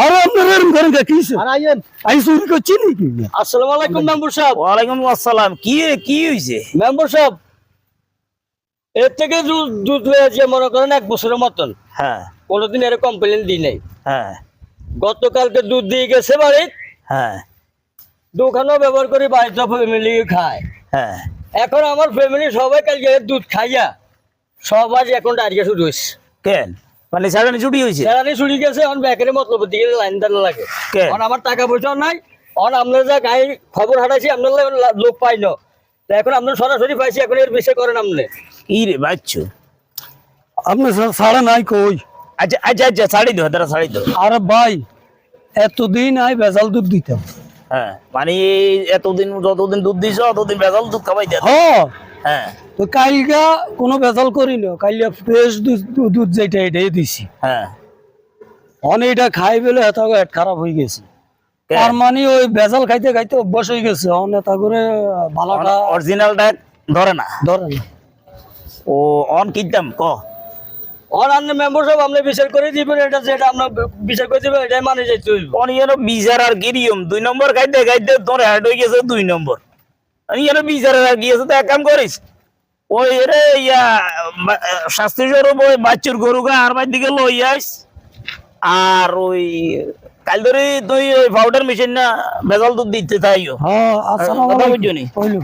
আর আপনারা এরকম করেন কি আই চুরি করছি নাকি? আসসালামু আলাইকুম মেম্বার সাহেব। ওয়ালাইকুম আসসালাম। কি হয়েছে মেম্বার সাহেব, এর থেকে দুধ লয়ে মনে করেন 1 বছরের মতন হ্যাঁ কোনোদিন এর কমপ্লেন দিই নাই। হ্যাঁ গতকালকে দুধ দিয়ে গেছে বাড়ি, হ্যাঁ দোকানও ব্যবহার করি, বাড়িতে ফ্যামিলি খায়। হ্যাঁ এখন আমার ফ্যামিলি সবাই কালকে দুধ খাইয়া সবাই এখন ডায়রিয়া শুরু হয়েছে। কেন মানে সারানি ছুটি হয়েছে? সেরানি ছুটি গেছে, এখন ব্যাকের মতলব দিকে লাইন দাঁড়া লাগে। কে? এখন আমার টাকা পয়সাও নাই। এখন আপনার যা গাড়ি খবর হাঁটাইছি আপনার লোক পাই না, তা এখন আপনার সরাসরি পাইছি, এখন এর বিষয় করেন আপনি। কি রে বাচ্চু? আপনার ছাড়া নাই কই? আচ্ছা আচ্ছা আচ্ছা ছাড়ি দো তারা ছাড়ি দো। আরে ভাই এতদিন আই ভেজাল দুধ দিতাম। হ্যাঁ মানে এতদিন যতদিন দুধ দিছ ততদিন ভেজাল দুধ খাবাই দেয়। হ্যাঁ তো কালকা কোনো ভেজাল করি না, কালকা ফ্রেশ দুধ যেটা এটাই দিছি। হ্যাঁ এটা খাই বলে হেতা হেট খারাপ হয়ে গেছে। কে? তার মানে ওই ভেজাল খাইতে খাইতে অভ্যাস হয়ে গেছে, নেতা করে ভালোটা অরিজিনালটা ধরে না। ধরে না। ও অন কিনতাম ক আর আপনি মেম্বার সাহেব আপনি বিচার করে দিবেন, এটা যেটা আপনার বিচার করে দিবেন এটাই মানে যাইতে হইব। অন যেন বিচার আর গিরিয়ম 2 নম্বর খাইতে খাইতে তোর হেড হয়ে গেছে 2 নম্বর। আমি যেন বিচার আর গিয়েছে তো এক কাম করিস, ওই রে ইয়া শাস্তি স্বরূপ ওই বাচ্চুর গরুকে আর বাই দিকে লই আইস। আর ওই কাল ধরে তুই ওই পাউডার মেশিন না ভেজাল দুধ দিতে তাইও। হ্যাঁ, আসসালামু কথা আলাইকুম। বুঝছো নি? কইলো।